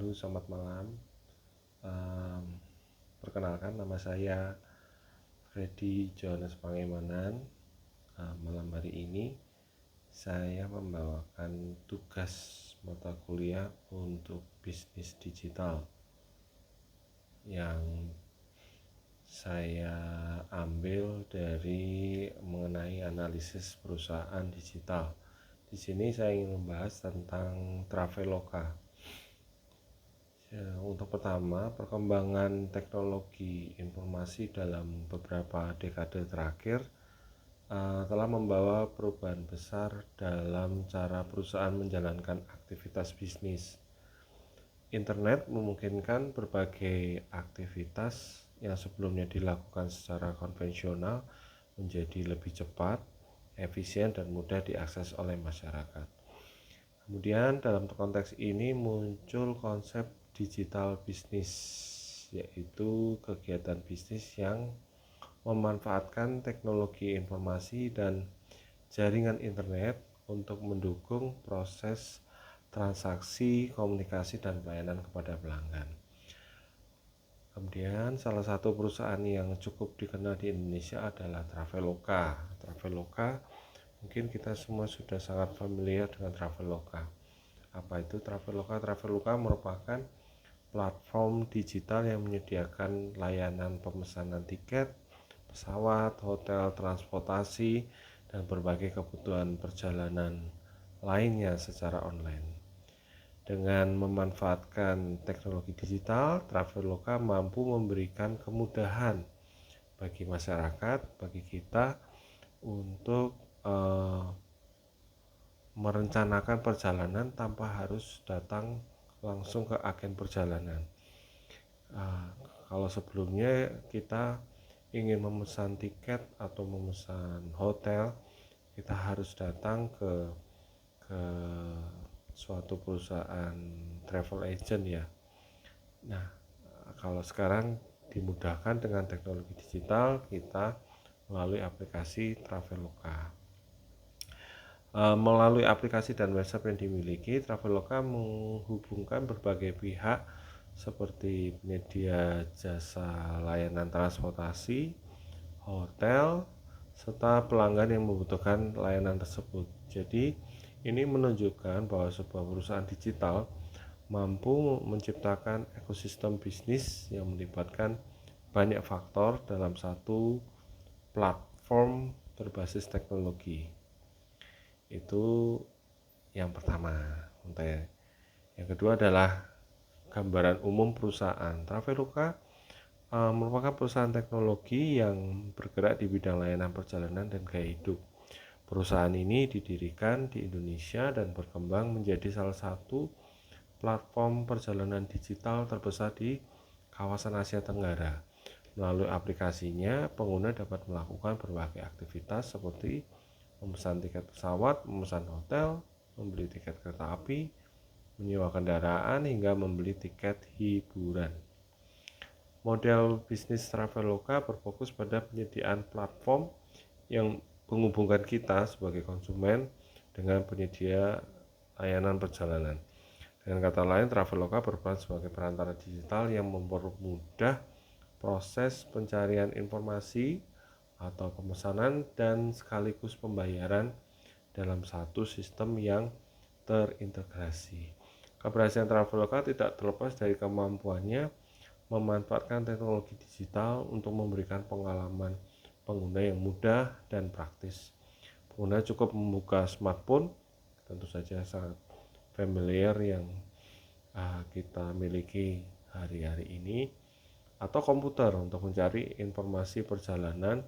Halo, selamat malam. Em, Perkenalkan, nama saya Freddy Johannes Pangemanan. Malam hari ini saya membawakan tugas mata kuliah untuk bisnis digital yang saya ambil dari mengenai analisis perusahaan digital. Di sini saya ingin membahas tentang Traveloka. Untuk pertama, perkembangan teknologi informasi dalam beberapa dekade terakhir telah membawa perubahan besar dalam cara perusahaan menjalankan aktivitas bisnis. Internet memungkinkan berbagai aktivitas yang sebelumnya dilakukan secara konvensional menjadi lebih cepat, efisien, dan mudah diakses oleh masyarakat. Kemudian dalam konteks ini muncul konsep digital bisnis, yaitu kegiatan bisnis yang memanfaatkan teknologi informasi dan jaringan internet untuk mendukung proses transaksi, komunikasi, dan pelayanan kepada pelanggan. Kemudian salah satu perusahaan yang cukup dikenal di Indonesia adalah Traveloka. Traveloka, mungkin kita semua sudah sangat familiar dengan Traveloka. Apa itu Traveloka? Traveloka merupakan platform digital yang menyediakan layanan pemesanan tiket, pesawat, hotel, transportasi, dan berbagai kebutuhan perjalanan lainnya secara online. Dengan memanfaatkan teknologi digital, Traveloka mampu memberikan kemudahan bagi masyarakat, bagi kita untuk merencanakan perjalanan tanpa harus datang langsung ke agen perjalanan. Kalau sebelumnya kita ingin memesan tiket atau memesan hotel, kita harus datang ke suatu perusahaan travel agent ya. Nah, kalau sekarang dimudahkan dengan teknologi digital, kita melalui aplikasi Traveloka. Melalui aplikasi dan website yang dimiliki, Traveloka menghubungkan berbagai pihak seperti penyedia jasa layanan transportasi, hotel, serta pelanggan yang membutuhkan layanan tersebut. Jadi, ini menunjukkan bahwa sebuah perusahaan digital mampu menciptakan ekosistem bisnis yang melibatkan banyak faktor dalam satu platform berbasis teknologi. Itu yang pertama. Yang kedua adalah gambaran umum perusahaan. Traveloka merupakan perusahaan teknologi yang bergerak di bidang layanan perjalanan dan gaya hidup. Perusahaan ini didirikan di Indonesia dan berkembang menjadi salah satu platform perjalanan digital terbesar di kawasan Asia Tenggara. Melalui aplikasinya, pengguna dapat melakukan berbagai aktivitas seperti memesan tiket pesawat, memesan hotel, membeli tiket kereta api, menyewa kendaraan, hingga membeli tiket hiburan. Model bisnis Traveloka berfokus pada penyediaan platform yang menghubungkan kita sebagai konsumen dengan penyedia layanan perjalanan. Dengan kata lain, Traveloka berperan sebagai perantara digital yang mempermudah proses pencarian informasi atau pemesanan dan sekaligus pembayaran dalam satu sistem yang terintegrasi. Keberhasilan Traveloka tidak terlepas dari kemampuannya memanfaatkan teknologi digital untuk memberikan pengalaman pengguna yang mudah dan praktis. Pengguna cukup membuka smartphone, tentu saja sangat familiar yang kita miliki hari-hari ini, atau komputer untuk mencari informasi perjalanan,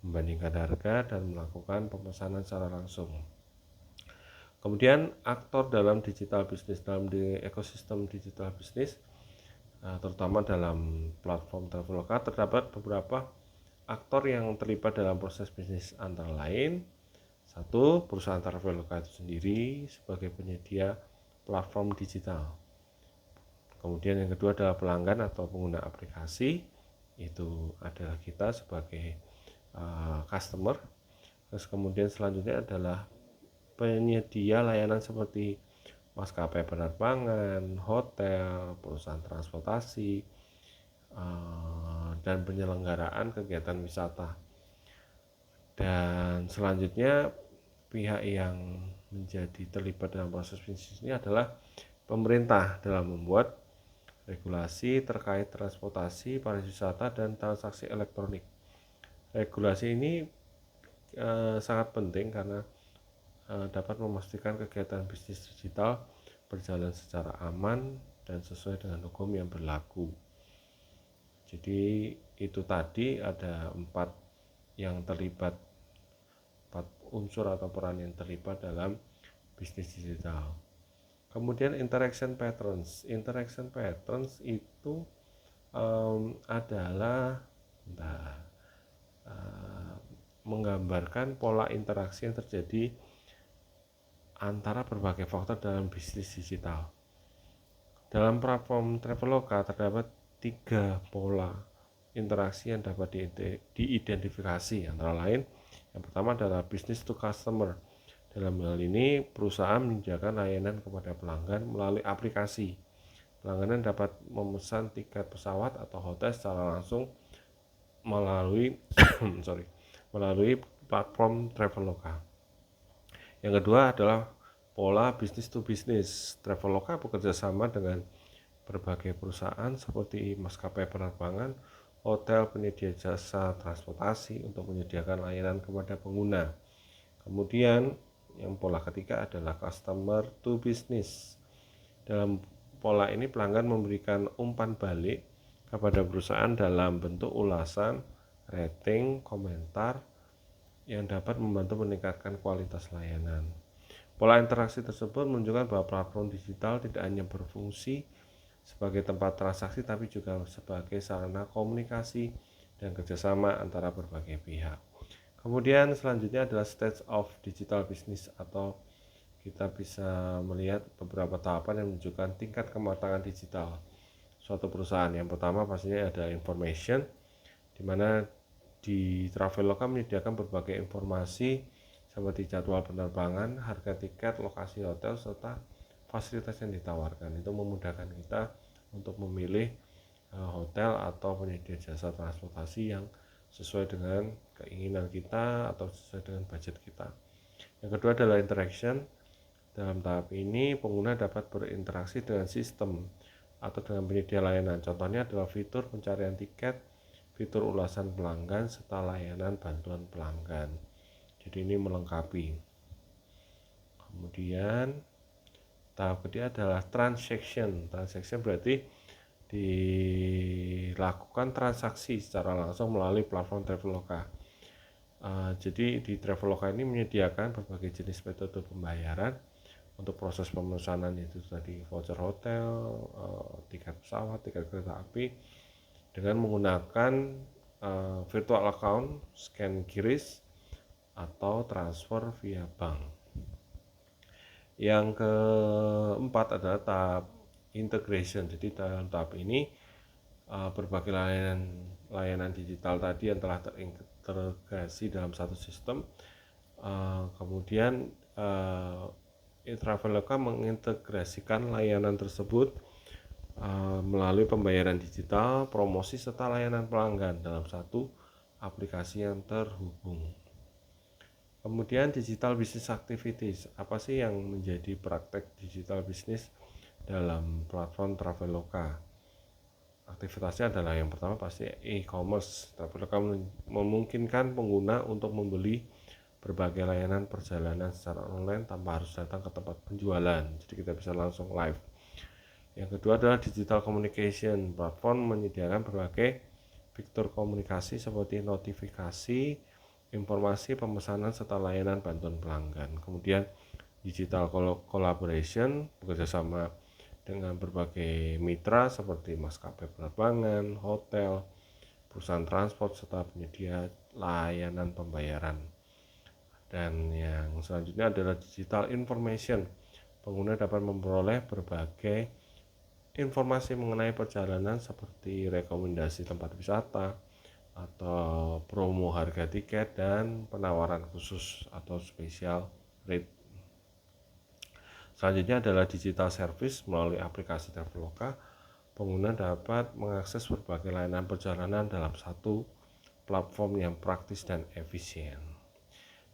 membandingkan harga, dan melakukan pemesanan secara langsung. Kemudian aktor dalam digital bisnis, dalam ekosistem digital bisnis, terutama dalam platform Traveloka, terdapat beberapa aktor yang terlibat dalam proses bisnis, antara lain satu, perusahaan Traveloka itu sendiri sebagai penyedia platform digital. Kemudian yang kedua adalah pelanggan atau pengguna aplikasi, itu adalah kita sebagai customer. Terus kemudian selanjutnya adalah penyedia layanan seperti maskapai penerbangan, hotel, perusahaan transportasi, dan penyelenggaraan kegiatan wisata. Dan selanjutnya pihak yang menjadi terlibat dalam proses bisnis ini adalah pemerintah dalam membuat regulasi terkait transportasi, pariwisata, dan transaksi elektronik. Regulasi ini sangat penting karena dapat memastikan kegiatan bisnis digital berjalan secara aman dan sesuai dengan hukum yang berlaku. Jadi itu tadi ada 4 unsur atau peran yang terlibat dalam bisnis digital. Kemudian interaction patterns. Interaction patterns itu adalah menggambarkan pola interaksi yang terjadi antara berbagai faktor dalam bisnis digital. Dalam platform Traveloka terdapat 3 pola interaksi yang dapat diidentifikasi, antara lain yang pertama adalah business to customer. Dalam hal ini, perusahaan menyediakan layanan kepada pelanggan melalui aplikasi. Pelanggan dapat memesan tiket pesawat atau hotel secara langsung melalui melalui platform Traveloka. Yang kedua adalah pola business to business. Traveloka bekerja sama dengan berbagai perusahaan seperti maskapai penerbangan, hotel, penyedia jasa transportasi untuk menyediakan layanan kepada pengguna. Kemudian yang pola ketiga adalah customer to business. Dalam pola ini pelanggan memberikan umpan balik kepada perusahaan dalam bentuk ulasan, rating, komentar yang dapat membantu meningkatkan kualitas layanan. Pola interaksi tersebut menunjukkan bahwa platform digital tidak hanya berfungsi sebagai tempat transaksi tapi juga sebagai sarana komunikasi dan kerjasama antara berbagai pihak. Kemudian selanjutnya adalah stage of digital business, atau kita bisa melihat beberapa tahapan yang menunjukkan tingkat kematangan digital suatu perusahaan. Yang pertama pastinya ada information, di mana di Traveloka menyediakan berbagai informasi seperti jadwal penerbangan, harga tiket, lokasi hotel, serta fasilitas yang ditawarkan. Itu memudahkan kita untuk memilih hotel atau penyedia jasa transportasi yang sesuai dengan keinginan kita atau sesuai dengan budget kita. Yang kedua adalah interaction. Dalam tahap ini pengguna dapat berinteraksi dengan sistem atau dengan penyedia layanan. Contohnya adalah fitur pencarian tiket, fitur ulasan pelanggan, serta layanan bantuan pelanggan. Jadi ini melengkapi. Kemudian tahap kedua adalah transaction. Transaction berarti dilakukan transaksi secara langsung melalui platform Traveloka. Jadi di Traveloka ini menyediakan berbagai jenis metode pembayaran untuk proses pemesanan, itu tadi voucher hotel, tiket pesawat, tiket kereta api, dengan menggunakan virtual account, scan QRIS, atau transfer via bank. Yang keempat adalah tahap integration. Jadi dalam tahap ini berbagai layanan digital tadi yang telah terintegrasi dalam satu sistem, kemudian Traveloka mengintegrasikan layanan tersebut melalui pembayaran digital, promosi, serta layanan pelanggan dalam satu aplikasi yang terhubung. Kemudian digital business activities. Apa sih yang menjadi praktek digital business dalam platform Traveloka? Aktivitasnya adalah yang pertama pasti e-commerce. Traveloka memungkinkan pengguna untuk membeli berbagai layanan perjalanan secara online tanpa harus datang ke tempat penjualan. Jadi kita bisa langsung live. Yang kedua adalah digital communication. Platform menyediakan berbagai fitur komunikasi seperti notifikasi, informasi pemesanan, serta layanan bantuan pelanggan. Kemudian digital collaboration, bekerjasama dengan berbagai mitra seperti maskapai penerbangan, hotel, perusahaan transport, serta penyedia layanan pembayaran. Dan yang selanjutnya adalah digital information. Pengguna dapat memperoleh berbagai informasi mengenai perjalanan seperti rekomendasi tempat wisata, atau promo harga tiket, dan penawaran khusus atau special rate. Selanjutnya adalah digital service. Melalui aplikasi Traveloka, pengguna dapat mengakses berbagai layanan perjalanan dalam satu platform yang praktis dan efisien.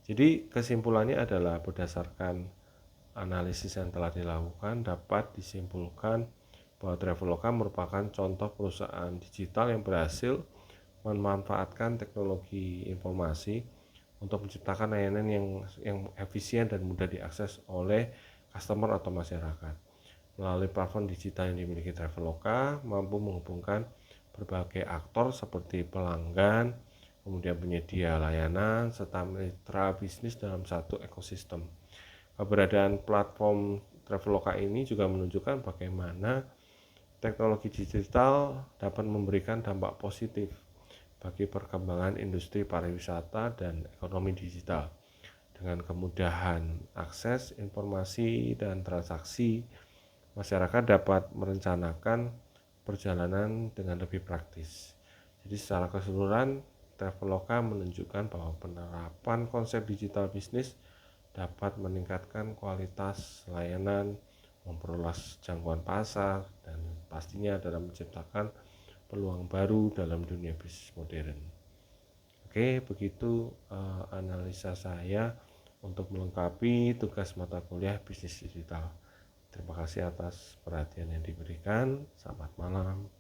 Jadi kesimpulannya adalah berdasarkan analisis yang telah dilakukan dapat disimpulkan bahwa Traveloka merupakan contoh perusahaan digital yang berhasil memanfaatkan teknologi informasi untuk menciptakan layanan yang efisien dan mudah diakses oleh customer atau masyarakat. Melalui platform digital yang dimiliki Traveloka mampu menghubungkan berbagai aktor seperti pelanggan, kemudian penyedia layanan, serta mitra bisnis dalam satu ekosistem. Keberadaan platform Traveloka ini juga menunjukkan bagaimana teknologi digital dapat memberikan dampak positif bagi perkembangan industri pariwisata dan ekonomi digital. Dengan kemudahan akses informasi dan transaksi, masyarakat dapat merencanakan perjalanan dengan lebih praktis. Jadi secara keseluruhan, Traveloka menunjukkan bahwa penerapan konsep digital bisnis dapat meningkatkan kualitas layanan, memperluas jangkauan pasar, dan pastinya dalam menciptakan peluang baru dalam dunia bisnis modern. Oke, begitu analisa saya untuk melengkapi tugas mata kuliah bisnis digital. Terima kasih atas perhatian yang diberikan. Selamat malam.